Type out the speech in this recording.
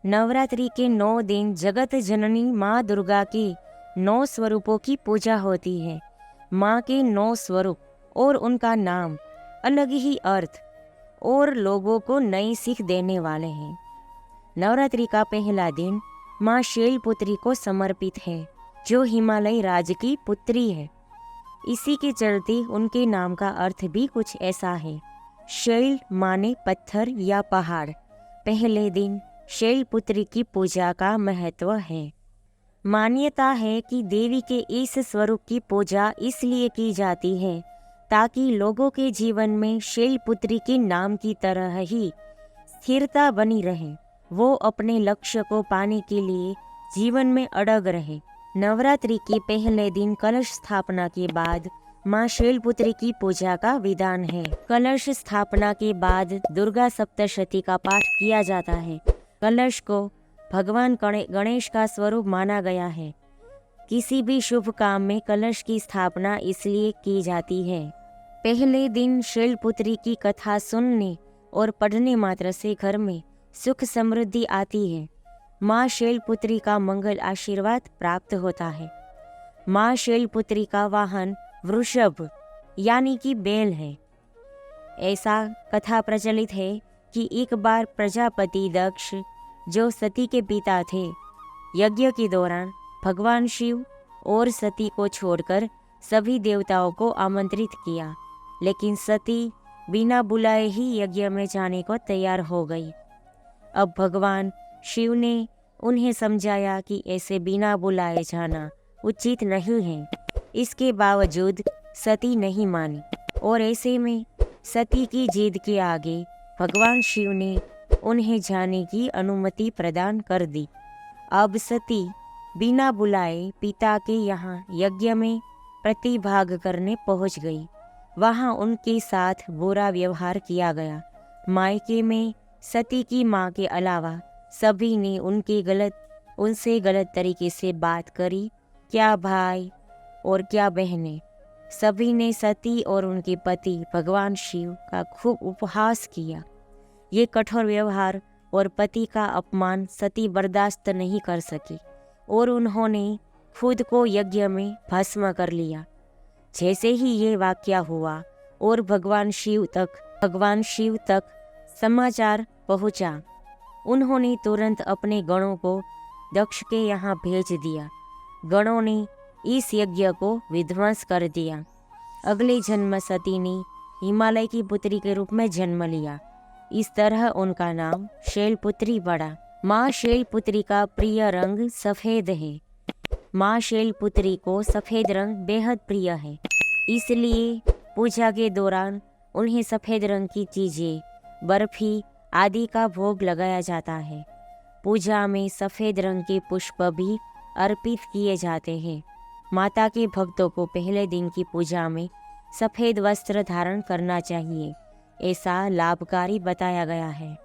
नवरात्रि के 9 दिन जगत जननी माँ दुर्गा के 9 स्वरूपों की पूजा होती है। माँ के 9 स्वरूप और उनका नाम अलग ही अर्थ और लोगों को नई सीख देने वाले हैं। नवरात्रि का पहला दिन माँ शैलपुत्री को समर्पित है, जो हिमालय राज की पुत्री है। इसी के चलते उनके नाम का अर्थ भी कुछ ऐसा है। शैल माने पत्थर या पहाड़। पहले दिन शैलपुत्री की पूजा का महत्व है। मान्यता है कि देवी के इस स्वरूप की पूजा इसलिए की जाती है ताकि लोगों के जीवन में शैलपुत्री के नाम की तरह ही स्थिरता बनी रहे, वो अपने लक्ष्य को पाने के लिए जीवन में अड़ग रहे। नवरात्रि के पहले दिन कलश स्थापना के बाद माँ शैलपुत्री की पूजा का विधान है। कलश स्थापना के बाद दुर्गा सप्तशती का पाठ किया जाता है। कलश को भगवान गणेश का स्वरूप माना गया है। किसी भी शुभ काम में कलश की स्थापना इसलिए की जाती है। पहले दिन शैलपुत्री की कथा सुनने और पढ़ने मात्र से घर में सुख समृद्धि आती है। माँ शैलपुत्री का मंगल आशीर्वाद प्राप्त होता है। माँ शैलपुत्री का वाहन वृषभ यानी कि बैल है। ऐसा कथा प्रचलित है कि एक बार प्रजापति दक्ष, जो सती के पिता थे, यज्ञ के दौरान भगवान शिव और सती को छोड़कर सभी देवताओं को आमंत्रित किया, लेकिन सती बिना बुलाए ही यज्ञ में जाने को तैयार हो गई। अब भगवान शिव ने उन्हें समझाया कि ऐसे बिना बुलाए जाना उचित नहीं है। इसके बावजूद सती नहीं मानी और ऐसे में सती की जिद के आगे भगवान शिव ने उन्हें जाने की अनुमति प्रदान कर दी। अब सती बिना बुलाए पिता के यहाँ यज्ञ में प्रतिभाग करने पहुँच गई। वहाँ उनके साथ बुरा व्यवहार किया गया। मायके में सती की माँ के अलावा सभी ने उनसे गलत तरीके से बात करी। क्या भाई और क्या बहनें, सभी ने सती और उनके पति भगवान शिव का खूब उपहास किया। ये कठोर व्यवहार और पति का अपमान सती बर्दाश्त नहीं कर सकी और उन्होंने खुद को यज्ञ में भस्म कर लिया। जैसे ही ये वाकया हुआ और भगवान शिव तक समाचार पहुंचा, उन्होंने तुरंत अपने गणों को दक्ष के यहाँ भेज दिया। गणों ने इस यज्ञ को विध्वंस कर दिया। अगले जन्म सती ने हिमालय की पुत्री के रूप में जन्म लिया। इस तरह उनका नाम शैलपुत्री पड़ा। माँ शैलपुत्री का प्रिय रंग सफेद है। माँ शैलपुत्री को सफेद रंग बेहद प्रिय है, इसलिए पूजा के दौरान उन्हें सफेद रंग की चीजें, बर्फी आदि का भोग लगाया जाता है। पूजा में सफेद रंग के पुष्प भी अर्पित किए जाते हैं। माता के भक्तों को पहले दिन की पूजा में सफेद वस्त्र धारण करना चाहिए, ऐसा लाभकारी बताया गया है।